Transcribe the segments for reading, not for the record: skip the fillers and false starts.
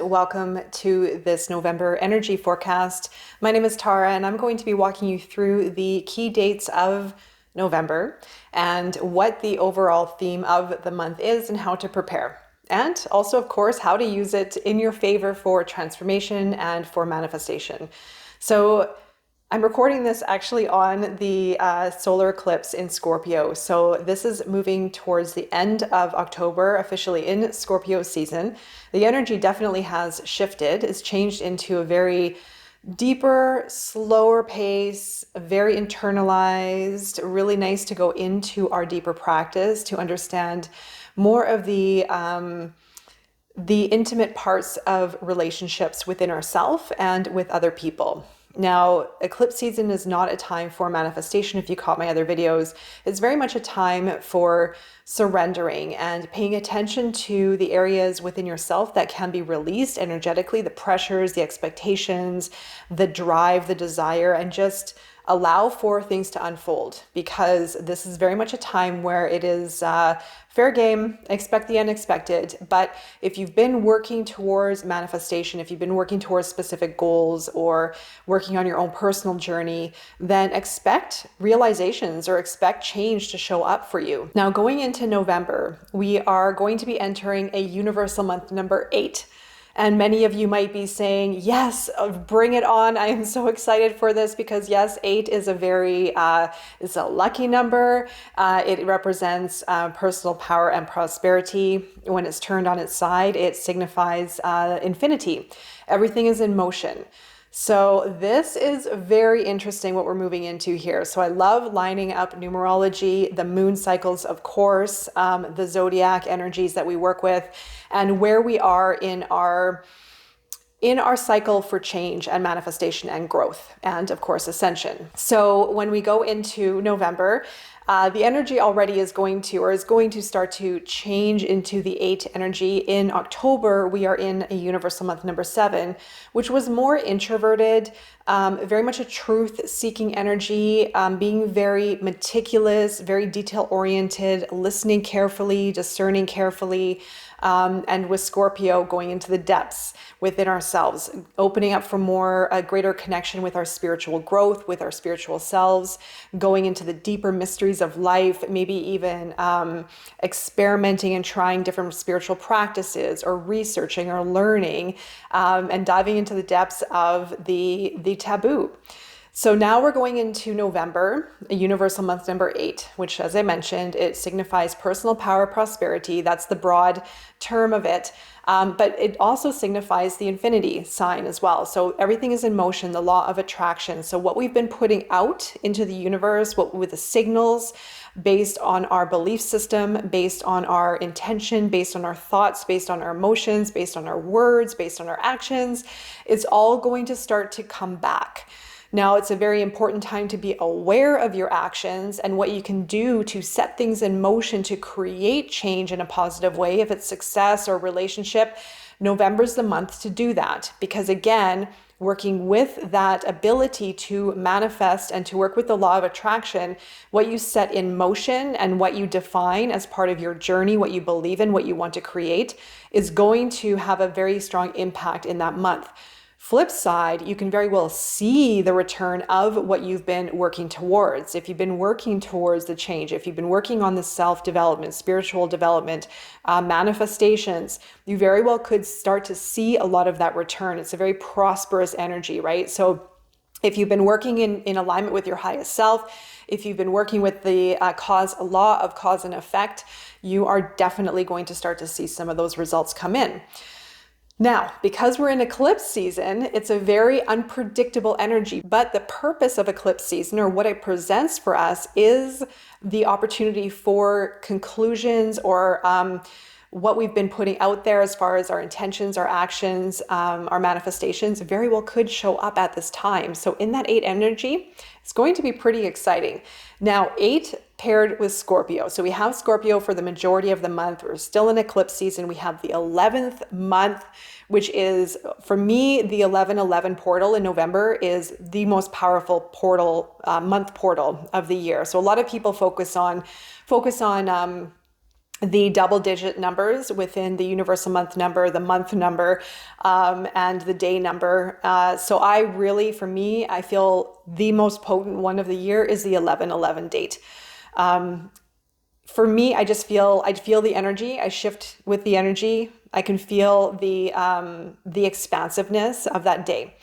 Welcome to this November energy forecast. My name is Tara, and I'm going to be walking you through the key dates of November and what the overall theme of the month is and how to prepare. And also, of course, how to use it in your favor for transformation and for manifestation. So I'm recording this actually on the solar eclipse in Scorpio. So this is moving towards the end of October, officially in Scorpio season. The energy definitely has shifted. It's changed into a very deeper, slower pace, very internalized, really nice to go into our deeper practice to understand more of the intimate parts of relationships within ourselves and with other people. Now, eclipse season is not a time for manifestation. If you caught my other videos, it's very much a time for surrendering and paying attention to the areas within yourself that can be released energetically, the pressures, the expectations, the drive, the desire, and just allow for things to unfold, because this is very much a time where it is fair game, expect the unexpected. But if you've been working towards manifestation, if you've been working towards specific goals or working on your own personal journey, then expect realizations or expect change to show up for you. Now, going into November, we are going to be entering a universal month number 8. And many of you might be saying, yes, bring it on. I am so excited for this because yes, 8 is it's a lucky number. It represents personal power and prosperity. When it's turned on its side, it signifies infinity. Everything is in motion. So this is very interesting what we're moving into here. So I love lining up numerology, the moon cycles, of course, the zodiac energies that we work with, and where we are in our cycle for change and manifestation and growth, and of course, ascension. So when we go into November, the energy already is going to start to change into the 8 energy. In October, we are in a universal month number 7, which was more introverted, very much a truth-seeking energy, being very meticulous, very detail-oriented, listening carefully, discerning carefully, and with Scorpio going into the depths within ourselves, opening up for more, a greater connection with our spiritual growth, with our spiritual selves, going into the deeper mysteries of life, maybe even experimenting and trying different spiritual practices or researching or learning, and diving into the depths of the taboo. So now we're going into November, a universal month number 8, which, as I mentioned, it signifies personal power, prosperity. That's the broad term of it. But it also signifies the infinity sign as well. So everything is in motion, the law of attraction. So what we've been putting out into the universe, with the signals based on our belief system, based on our intention, based on our thoughts, based on our emotions, based on our words, based on our actions, it's all going to start to come back. Now, it's a very important time to be aware of your actions and what you can do to set things in motion to create change in a positive way. If it's success or relationship, November's the month to do that. Because again, working with that ability to manifest and to work with the law of attraction, what you set in motion and what you define as part of your journey, what you believe in, what you want to create, is going to have a very strong impact in that month. Flip side, you can very well see the return of what you've been working towards. If you've been working towards the change, if you've been working on the self-development, spiritual development, manifestations, you very well could start to see a lot of that return. It's a very prosperous energy, right? So if you've been working in alignment with your highest self, if you've been working with the law of cause and effect, you are definitely going to start to see some of those results come in. Now, because we're in eclipse season, it's a very unpredictable energy, but the purpose of eclipse season, or what it presents for us, is the opportunity for conclusions or what we've been putting out there as far as our intentions, our actions, our manifestations very well could show up at this time. So in that 8 energy, it's going to be pretty exciting. Now, 8 paired with Scorpio. So we have Scorpio for the majority of the month. We're still in eclipse season. We have the 11th month, which is, for me, the 11/11 portal in November is the most powerful month portal of the year. So a lot of people focus on the double-digit numbers within the universal month number, the month number, and the day number. So I really, for me, I feel the most potent one of the year is the 11/11 date. For me, I feel the energy. I shift with the energy. I can feel the expansiveness of that day.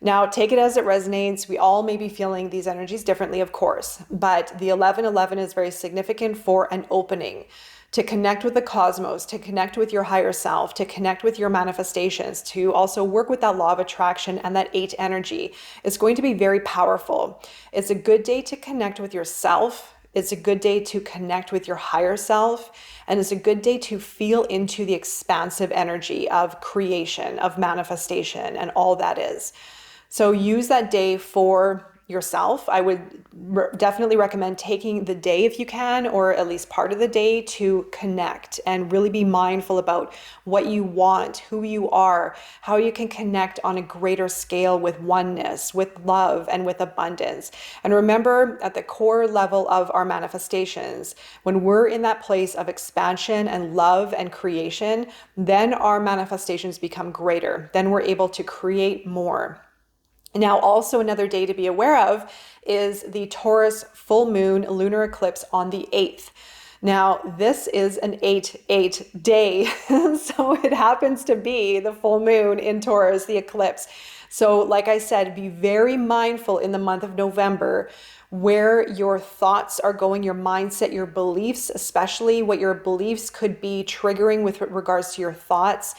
Now, take it as it resonates. We all may be feeling these energies differently, of course, but the 11/11 is very significant for an opening to connect with the cosmos, to connect with your higher self, to connect with your manifestations, to also work with that law of attraction and that 8 energy. It's going to be very powerful. It's a good day to connect with yourself. It's a good day to connect with your higher self. And it's a good day to feel into the expansive energy of creation, of manifestation, and all that is. So use that day for yourself. I would definitely recommend taking the day if you can, or at least part of the day, to connect and really be mindful about what you want, who you are, how you can connect on a greater scale with oneness, with love, and with abundance. And remember, at the core level of our manifestations, when we're in that place of expansion and love and creation, then our manifestations become greater. Then we're able to create more. Now, also another day to be aware of is the Taurus full moon lunar eclipse on the 8th. Now, this is an 8/8 day. So it happens to be the full moon in Taurus, the eclipse. So like I said, be very mindful in the month of November where your thoughts are going, your mindset, your beliefs, especially what your beliefs could be triggering with regards to your thoughts,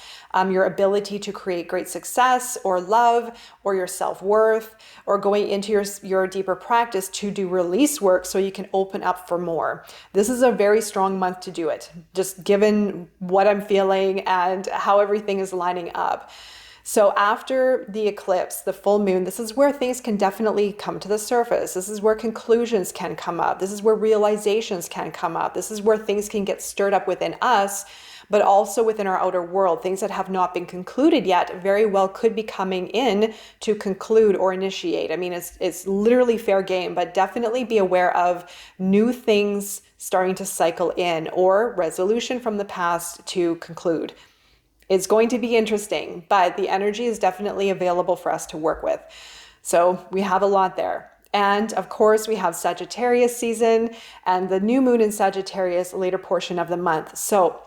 your ability to create great success or love or your self-worth, or going into your deeper practice to do release work so you can open up for more. This is a very strong month to do it, just given what I'm feeling and how everything is lining up. So after the eclipse, the full moon, this is where things can definitely come to the surface. This is where conclusions can come up. This is where realizations can come up. This is where things can get stirred up within us, but also within our outer world. Things that have not been concluded yet very well could be coming in to conclude or initiate. I mean, it's literally fair game, but definitely be aware of new things starting to cycle in, or resolution from the past to conclude. It's going to be interesting, but the energy is definitely available for us to work with. So we have a lot there. And of course, we have Sagittarius season and the new moon in Sagittarius later portion of the month. So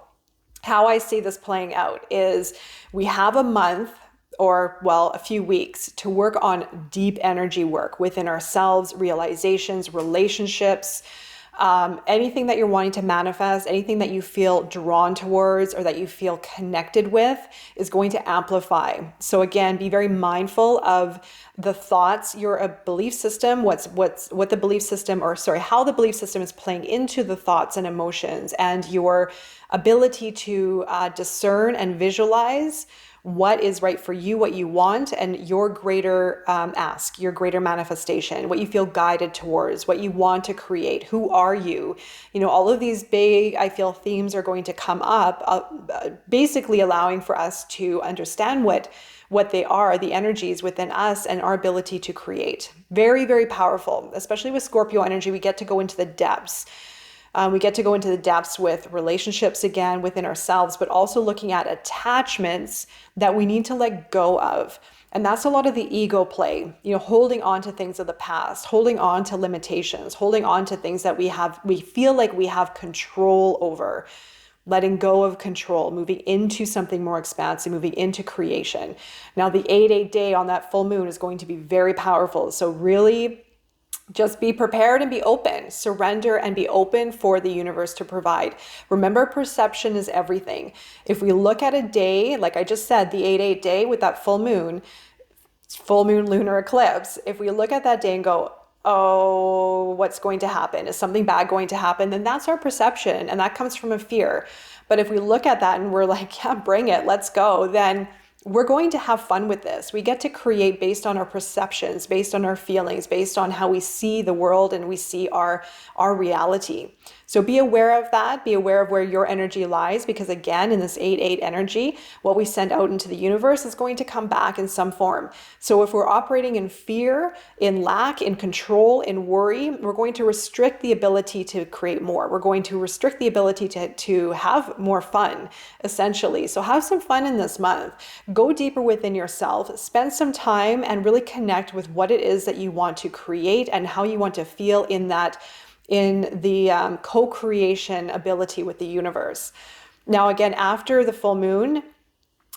how I see this playing out is we have a month, or well, a few weeks, to work on deep energy work within ourselves, realizations, relationships, anything that you're wanting to manifest, anything that you feel drawn towards or that you feel connected with is going to amplify. So again, be very mindful of the thoughts, your belief system, what the belief system, or sorry, how the belief system is playing into the thoughts and emotions, and your ability to discern and visualize what is right for you, what you want, and your greater ask, your greater manifestation, what you feel guided towards, what you want to create, who are you? You know, all of these big, I feel, themes are going to come up, basically allowing for us to understand what they are, the energies within us and our ability to create. Very, very powerful, especially with Scorpio energy. We get to go into the depths. We get to go into the depths with relationships again within ourselves, but also looking at attachments that we need to let go of. And that's a lot of the ego play, you know, holding on to things of the past, holding on to limitations, holding on to things that we feel like we have control over, letting go of control, moving into something more expansive, moving into creation. Now, the 8/8 day on that full moon is going to be very powerful. So really, just be prepared and be open, surrender and be open for the universe to provide. Remember, perception is everything. If we look at a day, like I just said, the 8/8 day with that full moon lunar eclipse, if we look at that day and go, oh, what's going to happen? Is something bad going to happen? Then that's our perception, and that comes from a fear. But if we look at that and we're like, yeah, bring it, let's go, then we're going to have fun with this. We get to create based on our perceptions, based on our feelings, based on how we see the world and we see our reality. So be aware of that. Be aware of where your energy lies, because again, in this 8-8 energy, what we send out into the universe is going to come back in some form. So if we're operating in fear, in lack, in control, in worry, we're going to restrict the ability to create more. We're going to restrict the ability to have more fun, essentially. So have some fun in this month. Go deeper within yourself, spend some time and really connect with what it is that you want to create and how you want to feel in the co-creation ability with the universe. Now, again, after the full moon,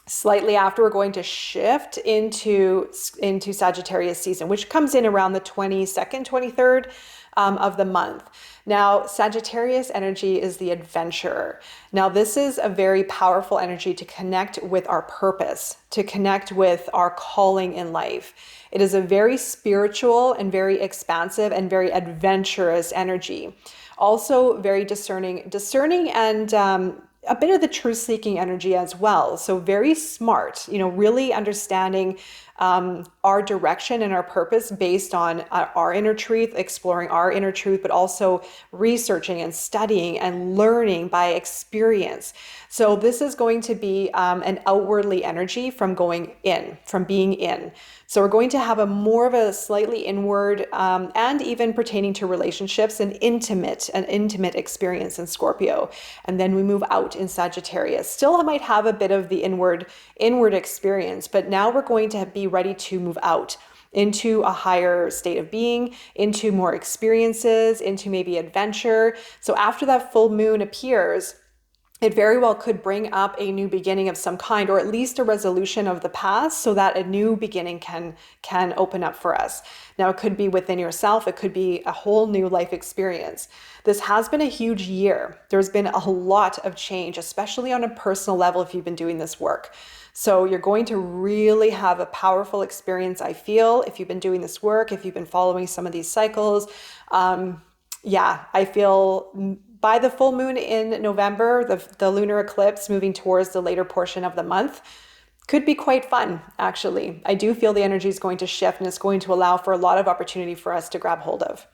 slightly after, we're going to shift into Sagittarius season, which comes in around the 22nd, 23rd of the month. Now, Sagittarius energy is the adventurer. Now, this is a very powerful energy to connect with our purpose, to connect with our calling in life. It is a very spiritual and very expansive and very adventurous energy. Also very discerning and a bit of the truth-seeking energy as well. So very smart, really understanding our direction and our purpose based on our inner truth, exploring our inner truth, but also researching and studying and learning by experience. So this is going to be an outwardly energy from being in. So we're going to have a more of a slightly inward and even pertaining to relationships, an intimate experience in Scorpio. And then we move out in Sagittarius. Still, I might have a bit of the inward experience, but now we're going to be ready to move out into a higher state of being, into more experiences, into maybe adventure. So after that full moon appears, it very well could bring up a new beginning of some kind, or at least a resolution of the past, so that a new beginning can open up for us. Now, it could be within yourself. It could be a whole new life experience. This has been a huge year. There's been a lot of change, especially on a personal level if you've been doing this work. So you're going to really have a powerful experience, I feel, if you've been doing this work, if you've been following some of these cycles. I feel by the full moon in November, the lunar eclipse moving towards the later portion of the month could be quite fun, actually. I do feel the energy is going to shift and it's going to allow for a lot of opportunity for us to grab hold of.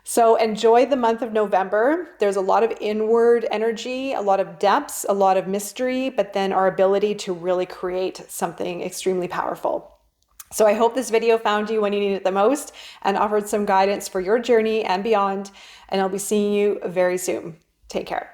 So enjoy the month of November. There's a lot of inward energy, a lot of depths, a lot of mystery, but then our ability to really create something extremely powerful. So I hope this video found you when you needed it the most and offered some guidance for your journey and beyond. And I'll be seeing you very soon. Take care.